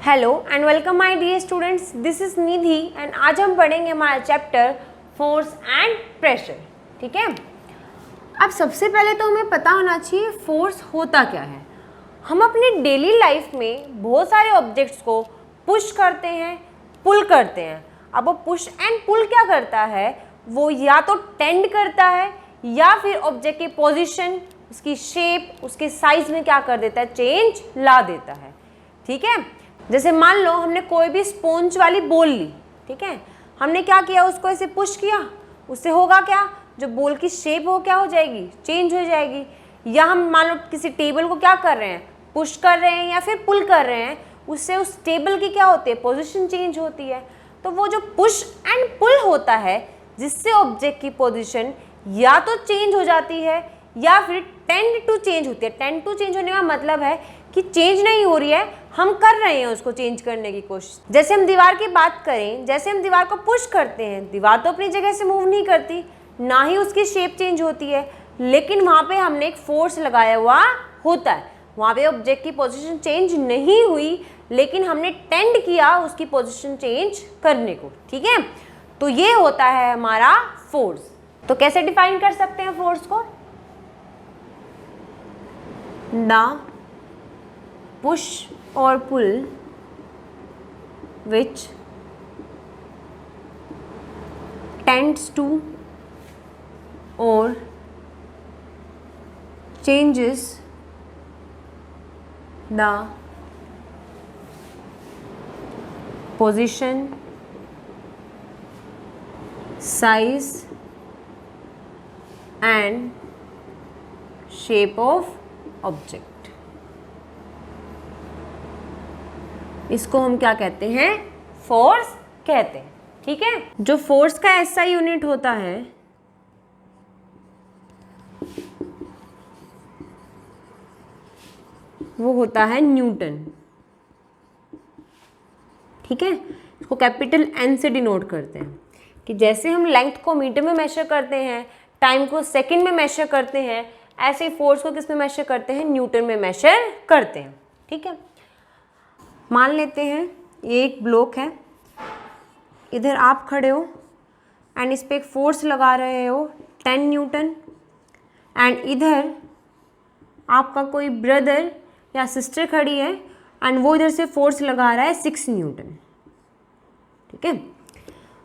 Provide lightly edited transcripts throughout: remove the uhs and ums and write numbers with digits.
Hello and welcome my dear students, this is Nidhi and आज हम पढ़ेंगे हमारा चैप्टर फोर्स एंड प्रेशर। ठीक है। अब सबसे पहले तो हमें पता होना चाहिए फोर्स होता क्या है। हम अपनी डेली लाइफ में बहुत सारे ऑब्जेक्ट्स को पुश करते हैं, पुल करते हैं। अब वो पुश एंड पुल क्या करता है, वो या तो टेंड करता है या फिर ऑब्जेक्ट की पोजीशन, उसकी शेप, उसके साइज में क्या कर देता है, चेंज ला देता है। ठीक है। जैसे मान लो हमने कोई भी स्पॉन्ज वाली बॉल ली, ठीक है, हमने क्या किया, उसको ऐसे पुश किया, उससे होगा क्या, जो बॉल की शेप हो क्या हो जाएगी, चेंज हो जाएगी। या हम मान लो किसी टेबल को क्या कर रहे हैं, पुश कर रहे हैं या फिर पुल कर रहे हैं, उससे उस टेबल की क्या होती है, पोजीशन चेंज होती है। तो वो जो पुश एंड पुल होता है, जिससे ऑब्जेक्ट की पोजीशन या तो चेंज हो जाती है या फिर टेंड टू चेंज होती है। टेंड टू चेंज होने का मतलब है कि चेंज नहीं हो रही है, हम कर रहे हैं उसको चेंज करने की कोशिश। जैसे हम दीवार की बात करें, जैसे हम दीवार को पुश करते हैं, दीवार तो अपनी जगह से मूव नहीं करती, ना ही उसकी शेप चेंज होती है, लेकिन वहाँ पे हमने एक फोर्स लगाया हुआ होता है। वहाँ पे ऑब्जेक्ट की पोजीशन चेंज नहीं हुई, लेकिन हमने टेंड किया उसकी पोजीशन चेंज करने को। ठीक है। तो ये होता है हमारा फोर्स। तो कैसे डिफाइन कर सकते हैं फोर्स को, the push or pull which tends to or changes the position, size and shape of object। इसको हम क्या कहते हैं, फोर्स कहते हैं। ठीक है। जो फोर्स का SI यूनिट होता है वो होता है न्यूटन। ठीक है। इसको कैपिटल N से डिनोट करते हैं कि जैसे हम लेंथ को मीटर में मेजर करते हैं, टाइम को सेकंड में मेजर करते हैं, ऐसे फोर्स को किस में मेजर करते हैं, न्यूटन में मेजर करते हैं। ठीक है। मान लेते हैं ये एक ब्लॉक है, इधर आप खड़े हो एंड इस पर एक फोर्स लगा रहे हो 10 न्यूटन, एंड इधर आपका कोई ब्रदर या सिस्टर खड़ी है एंड वो इधर से फोर्स लगा रहा है 6 न्यूटन। ठीक है।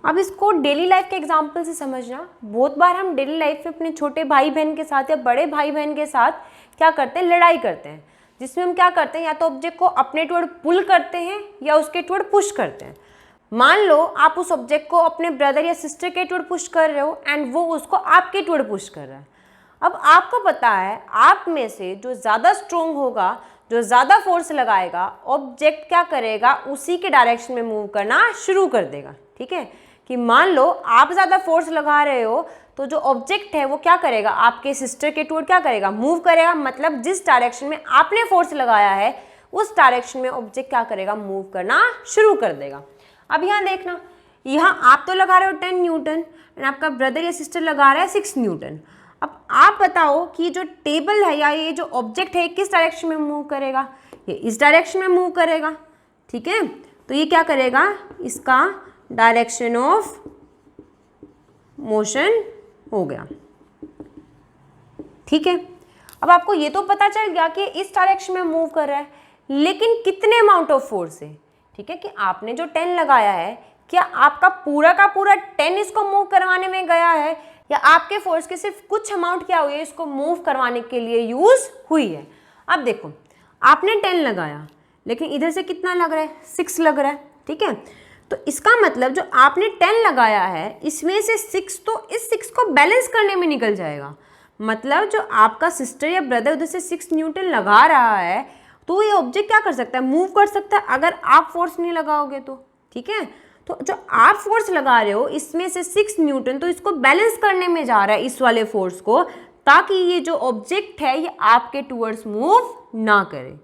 अब इसको डेली लाइफ के एग्जांपल से समझना। बहुत बार हम डेली लाइफ में अपने छोटे भाई बहन के साथ या बड़े भाई बहन के साथ क्या करते हैं, लड़ाई करते हैं, जिसमें हम क्या करते हैं, या तो ऑब्जेक्ट को अपने टुवर्ड पुल करते हैं या उसके टुवर्ड पुश करते हैं। मान लो आप उस ऑब्जेक्ट को अपने ब्रदर या सिस्टर के टुवर्ड पुश कर रहे हो एंड वो उसको आपके टुवर्ड पुश कर रहा है। अब आपको पता है आप में से जो ज़्यादा स्ट्रोंग होगा, जो ज़्यादा फोर्स लगाएगा, ऑब्जेक्ट क्या करेगा, उसी के डायरेक्शन में मूव करना शुरू कर देगा। ठीक है। कि मान लो आप ज़्यादा फोर्स लगा रहे हो तो जो ऑब्जेक्ट है वो क्या करेगा, आपके सिस्टर के टुवर्ड क्या करेगा, मूव करेगा। मतलब जिस डायरेक्शन में आपने फोर्स लगाया है उस डायरेक्शन में ऑब्जेक्ट क्या करेगा, मूव करना शुरू कर देगा। अब यहाँ देखना, यहाँ आप तो लगा रहे हो 10 न्यूटन एंड आपका ब्रदर या सिस्टर लगा रहा है 6 न्यूटन। अब आप बताओ कि जो टेबल है या ये जो ऑब्जेक्ट है किस डायरेक्शन में मूव करेगा, ये इस डायरेक्शन में मूव करेगा। ठीक है। तो ये क्या करेगा, इसका डायरेक्शन ऑफ मोशन हो गया। ठीक है। अब आपको ये तो पता चल गया कि इस डायरेक्शन में मूव कर रहा है, लेकिन कितने अमाउंट ऑफ फोर्स है। ठीक है। कि आपने जो 10 लगाया है, क्या आपका पूरा का पूरा 10 इसको मूव करवाने में गया है, या आपके फोर्स के सिर्फ कुछ अमाउंट क्या हुई है इसको मूव करवाने के लिए यूज हुई है। अब देखो, आपने 10 लगाया लेकिन इधर से कितना लग रहा है, 6 लग रहा है। ठीक है। तो इसका मतलब जो आपने 10 लगाया है इसमें से 6 तो इस 6 को बैलेंस करने में निकल जाएगा। मतलब जो आपका सिस्टर या ब्रदर उधर से 6 न्यूटन लगा रहा है तो ये ऑब्जेक्ट क्या कर सकता है, मूव कर सकता है, अगर आप फोर्स नहीं लगाओगे तो। ठीक है। तो जो आप फोर्स लगा रहे हो इसमें से 6 न्यूटन तो इसको बैलेंस करने में जा रहा है, इस वाले फोर्स को, ताकि ये जो ऑब्जेक्ट है ये आपके टूवर्ड्स मूव ना करे।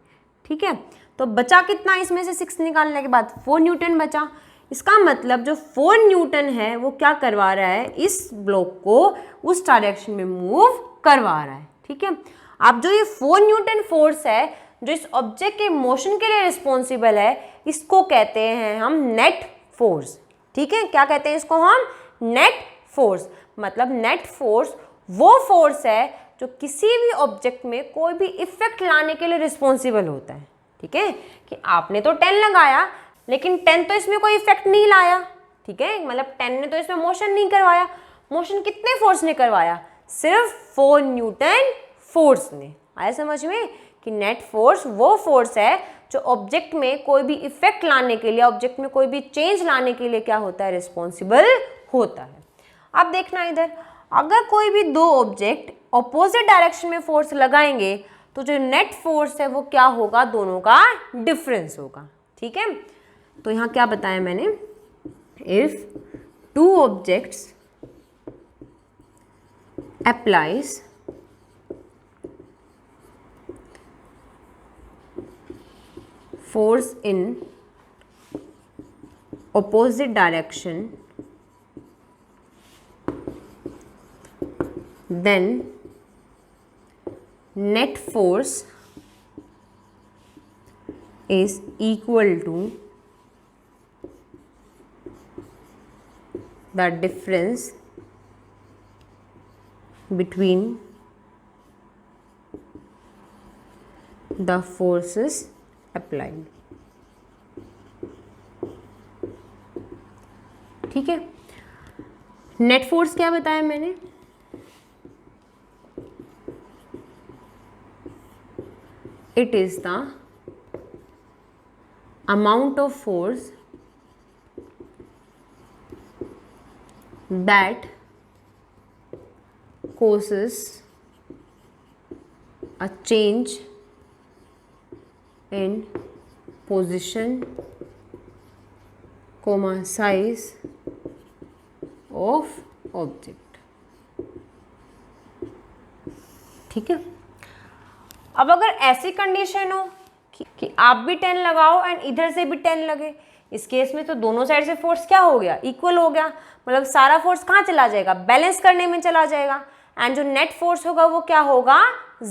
ठीक है। तो बचा कितना इसमें से 6 निकालने के बाद, 4 न्यूटन बचा। इसका मतलब जो 4 न्यूटन है वो क्या करवा रहा है, इस ब्लॉक को उस डायरेक्शन में मूव करवा रहा है। ठीक है। अब जो ये 4 न्यूटन फोर्स है जो इस ऑब्जेक्ट के मोशन के लिए रिस्पॉन्सिबल है, इसको कहते हैं हम नेट फोर्स। ठीक है, क्या कहते हैं इसको हम? Net force. मतलब नेट फोर्स वो फोर्स है जो किसी भी ऑब्जेक्ट में कोई भी इफेक्ट लाने के लिए रिस्पॉन्सिबल होता है। ठीक है, कि आपने तो 10 लगाया लेकिन 10 तो इसमें कोई इफेक्ट नहीं लाया। ठीक है, मतलब 10 ने तो इसमें मोशन नहीं करवाया। मोशन कितने फोर्स ने करवाया? सिर्फ 4 न्यूटन फोर्स ने। आया समझ में कि नेट फोर्स वो फोर्स है जो ऑब्जेक्ट में कोई भी इफेक्ट लाने के लिए, ऑब्जेक्ट में कोई भी चेंज लाने के लिए क्या होता है? रिस्पॉन्सिबल होता है। अब देखना इधर, अगर कोई भी दो ऑब्जेक्ट ऑपोजिट डायरेक्शन में फोर्स लगाएंगे तो जो नेट फोर्स है वो क्या होगा? दोनों का डिफरेंस होगा। ठीक है, तो यहाँ क्या बताया मैंने? If two objects applies force in opposite direction, then net force is equal to the difference between the forces applied। ठीक है, नेट फोर्स क्या बताया मैंने? It is the amount of force that causes a change in position, size of object। ठीक है, अब अगर ऐसी कंडीशन हो कि आप भी 10 लगाओ एंड इधर से भी 10 लगे, इस केस में तो दोनों साइड से फोर्स क्या हो गया? इक्वल हो गया। मतलब सारा फोर्स कहाँ चला जाएगा? बैलेंस करने में चला जाएगा। एंड जो नेट फोर्स होगा वो क्या होगा?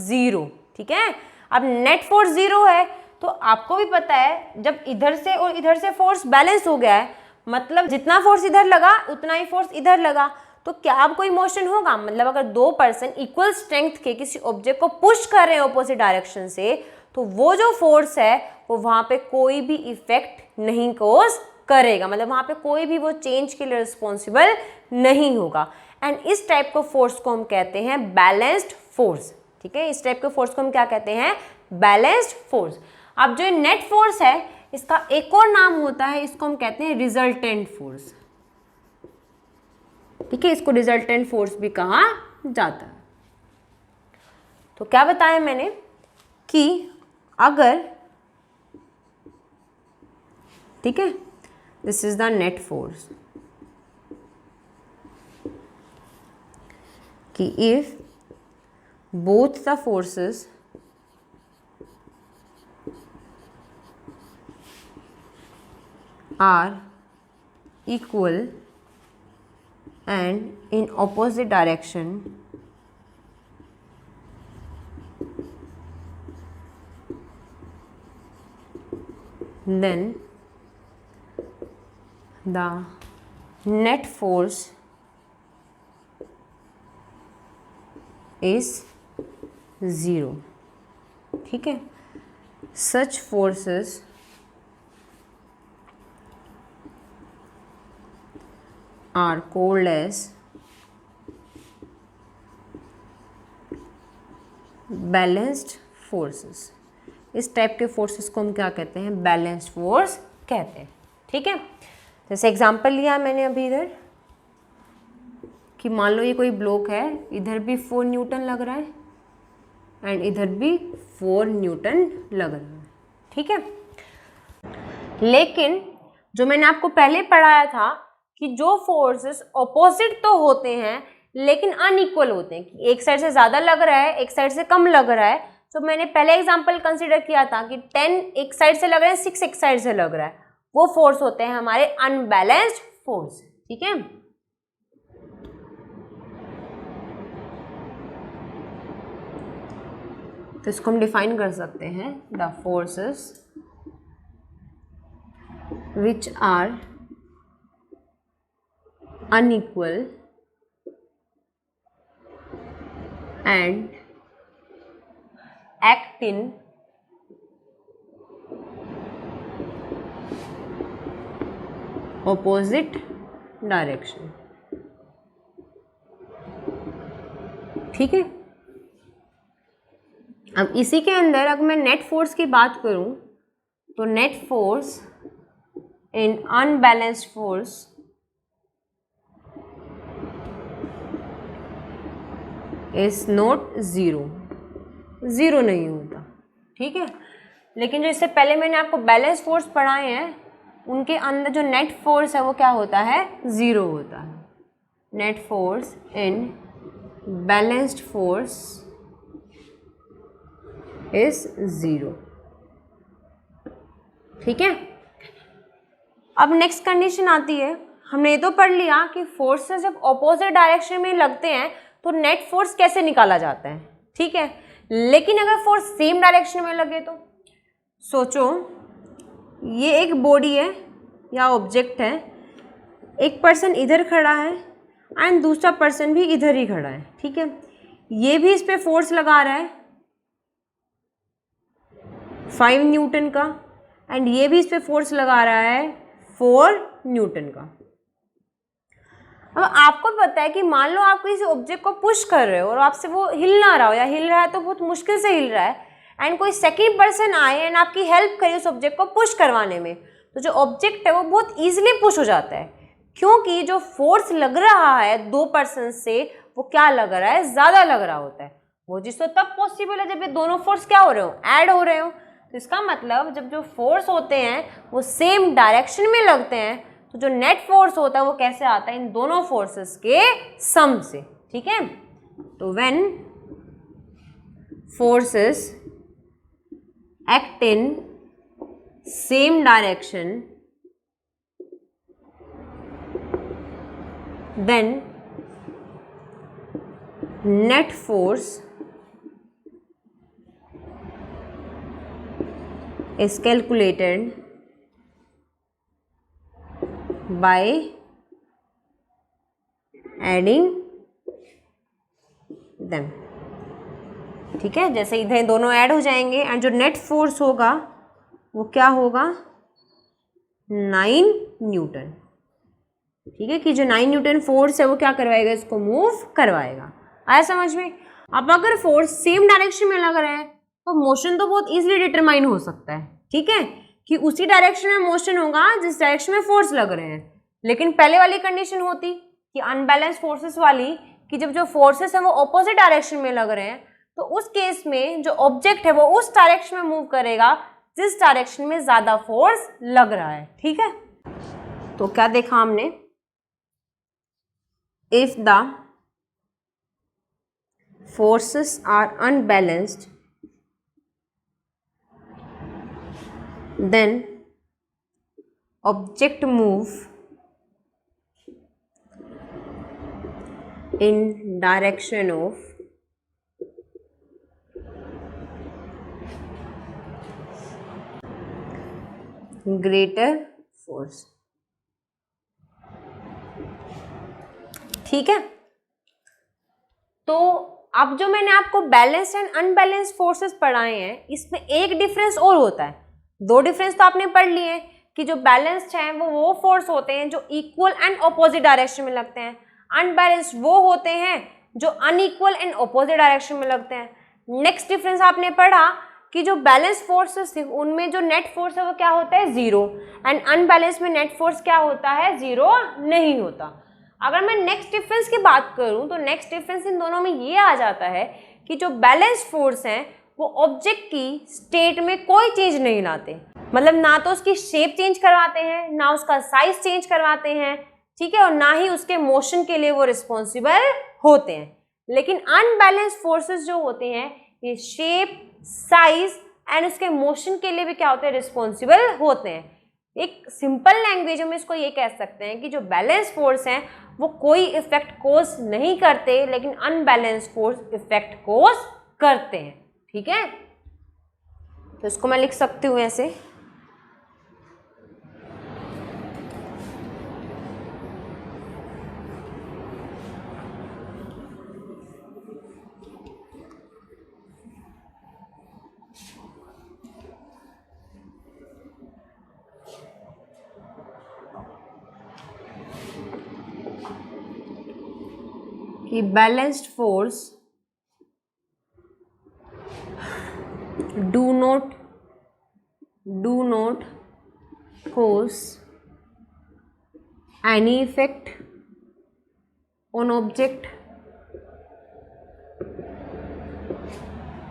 0। ठीक है, अब नेट फोर्स 0 है तो आपको भी पता है जब इधर से और इधर से फोर्स बैलेंस हो गया है, मतलब जितना फोर्स इधर लगा उतना ही फोर्स इधर लगा, तो क्या अब कोई मोशन होगा? मतलब अगर दो पर्सन इक्वल स्ट्रेंथ के किसी ऑब्जेक्ट को पुश कर रहे हैं ऑपोजिट डायरेक्शन से, तो वो जो फोर्स है वो वहाँ पे कोई भी इफेक्ट नहीं कॉज करेगा। मतलब वहाँ पे कोई भी वो चेंज के लिए रिस्पॉन्सिबल नहीं होगा। एंड इस टाइप को फोर्स को हम कहते हैं बैलेंस्ड फोर्स। ठीक है, इस टाइप के फोर्स को हम क्या कहते हैं? Balanced force. अब जो नेट फोर्स है इसका एक और नाम होता है, इसको हम कहते हैं रिजल्टेंट फोर्स। ठीक है, इसको रिजल्टेंट फोर्स भी कहा जाता है। तो क्या बताया मैंने कि अगर, ठीक है, this is the net force, कि if both the forces are equal and in opposite direction, then the net force is 0। ठीक है, such forces are called as balanced forces। इस टाइप के फोर्सेस को हम क्या कहते हैं? बैलेंस्ड फोर्स कहते हैं। ठीक है, जैसे एग्जांपल लिया मैंने अभी इधर कि मान लो ये कोई ब्लॉक है, इधर भी 4 न्यूटन लग रहा है एंड इधर भी 4 न्यूटन लग रहा है। ठीक है, लेकिन जो मैंने आपको पहले पढ़ाया था कि जो फोर्सेस ऑपोजिट तो होते हैं लेकिन अनइक्वल होते हैं, कि एक साइड से ज़्यादा लग रहा है एक साइड से कम लग रहा है, तो मैंने पहले एग्जांपल कंसीडर किया था कि 10 एक साइड से लग रहा है, 6 एक साइड से लग रहा है, वो फोर्स होते हैं हमारे अनबैलेंस्ड फोर्स। ठीक है, तो इसको हम डिफाइन कर सकते हैं, the forces which are unequal and act in opposite direction. ठीक है, अब इसी के अंदर अगर मैं नेट फोर्स की बात करूं तो net force in unbalanced force is not zero, zero नहीं होता, ठीक है। लेकिन जो इससे पहले मैंने आपको बैलेंस फोर्स पढ़ाए हैं उनके अंदर जो नेट फोर्स है वो क्या होता है, ज़ीरो होता है। Net force in balanced force is zero, ठीक है। अब नेक्स्ट कंडीशन आती है, हमने ये तो पढ़ लिया कि फोर्सेस जब ऑपोजिट डायरेक्शन में लगते हैं तो नेट फोर्स कैसे निकाला जाता है, ठीक है। लेकिन अगर फोर्स सेम डायरेक्शन में लगे तो सोचो, ये एक बॉडी है या ऑब्जेक्ट है, एक पर्सन इधर खड़ा है एंड दूसरा पर्सन भी इधर ही खड़ा है, ठीक है। ये भी इस पे फोर्स लगा रहा है 5 न्यूटन का एंड ये भी इस पे फोर्स लगा रहा है 4 न्यूटन का। अब आपको पता है कि मान लो आप किसी ऑब्जेक्ट को पुश कर रहे हो और आपसे वो हिल ना रहा हो या हिल रहा है तो बहुत मुश्किल से हिल रहा है एंड कोई सेकंड पर्सन आए एंड आपकी हेल्प करे उस ऑब्जेक्ट को पुश करवाने में, तो जो ऑब्जेक्ट है वो बहुत ईजिली पुश हो जाता है, क्योंकि जो फोर्स लग रहा है 2 पर्सन से वो क्या लग रहा है, ज़्यादा लग रहा होता है। वो चीज़ तो तब पॉसिबल है जब ये दोनों फोर्स क्या हो रहे हो, ऐड हो रहे हो। तो इसका मतलब जब जो फोर्स होते हैं वो सेम डायरेक्शन में लगते हैं तो जो नेट फोर्स होता है वो कैसे आता है, इन दोनों फोर्सेस के सम से, ठीक है। तो when forces act in same direction then net force is calculated by adding them, ठीक है। जैसे इधर दोनों ऐड हो जाएंगे एंड जो नेट फोर्स होगा वो क्या होगा, 9 न्यूटन, ठीक है। कि जो 9 न्यूटन फोर्स है वो क्या करवाएगा, इसको मूव करवाएगा। आया समझ में। अब अगर फोर्स सेम डायरेक्शन में लग रहा है तो मोशन तो बहुत इजीली डिटरमाइन हो सकता है, ठीक है, कि उसी डायरेक्शन में मोशन होगा जिस डायरेक्शन में फोर्स लग रहे हैं। लेकिन पहले वाली कंडीशन होती कि अनबैलेंस फोर्सेस वाली, कि जब जो फोर्सेस है वो ऑपोजिट डायरेक्शन में लग रहे हैं तो उस केस में जो ऑब्जेक्ट है वो उस डायरेक्शन में मूव करेगा जिस डायरेक्शन में ज्यादा फोर्स लग रहा है, ठीक है। तो क्या देखा हमने, if the forces are unbalanced then object move in direction of greater force, ठीक है। तो अब जो मैंने आपको बैलेंस्ड एंड अनबैलेंस्ड फोर्सेस पढ़ाए हैं इसमें एक डिफरेंस और होता है। 2 डिफरेंस तो आपने पढ़ लिए कि जो बैलेंस्ड हैं वो फोर्स होते हैं जो इक्वल एंड ऑपोजिट डायरेक्शन में लगते हैं, अनबैलेंस्ड वो होते हैं जो अनइक्वल एंड ऑपोजिट डायरेक्शन में लगते हैं। नेक्स्ट डिफरेंस आपने पढ़ा कि जो बैलेंस फोर्सेस थे उनमें जो नेट फोर्स है वो क्या होता है, 0, एंड अनबैलेंस में नेट फोर्स क्या होता है, 0 नहीं होता। अगर मैं नेक्स्ट डिफरेंस की बात करूं तो नेक्स्ट डिफरेंस इन दोनों में ये आ जाता है कि जो बैलेंस फोर्स हैं वो ऑब्जेक्ट की स्टेट में कोई चेंज नहीं लाते, मतलब ना तो उसकी शेप चेंज करवाते हैं, ना उसका साइज चेंज करवाते हैं, ठीक है, और ना ही उसके मोशन के लिए वो रिस्पॉन्सिबल होते हैं। लेकिन अनबैलेंस फोर्सेस जो होते हैं ये शेप, साइज एंड उसके मोशन के लिए भी क्या होते हैं, रिस्पॉन्सिबल होते हैं। एक सिंपल लैंग्वेज में इसको ये कह सकते हैं कि जो बैलेंस फोर्स हैं वो कोई इफेक्ट कोज नहीं करते, लेकिन अनबैलेंस फोर्स इफेक्ट कोज करते हैं, ठीक है। तो इसको मैं लिख सकती हूँ ऐसे, A balanced force do not cause any effect on object,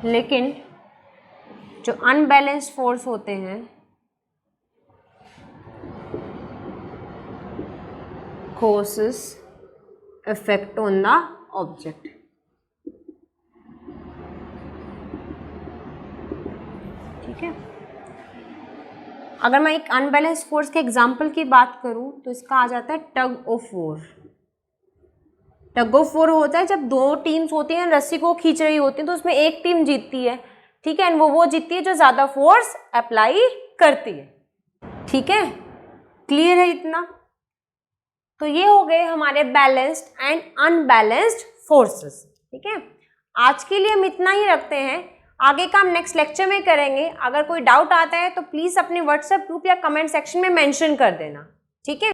लेकिन जो अनबैलेंस्ड फोर्स होते हैं causes effect on the object. ठीक है, अगर मैं एक अनबैलेंस्ड फोर्स के एग्जाम्पल की बात करूं तो इसका आ जाता है tug of war. Tug of war होता है जब दो टीम्स होती हैं, रस्सी को खींच रही होती हैं, तो उसमें एक टीम जीतती है, ठीक है, एंड वो जीतती है जो ज़्यादा फोर्स अप्लाई करती है। ठीक है, क्लियर है इतना? तो ये हो गए हमारे बैलेंस्ड एंड अनबैलेंस्ड फोर्सेस। ठीक है, आज के लिए हम इतना ही रखते हैं, आगे का हम नेक्स्ट लेक्चर में करेंगे। अगर कोई डाउट आता है तो प्लीज़ अपने व्हाट्सएप ग्रुप या कमेंट सेक्शन में मेंशन कर देना। ठीक है।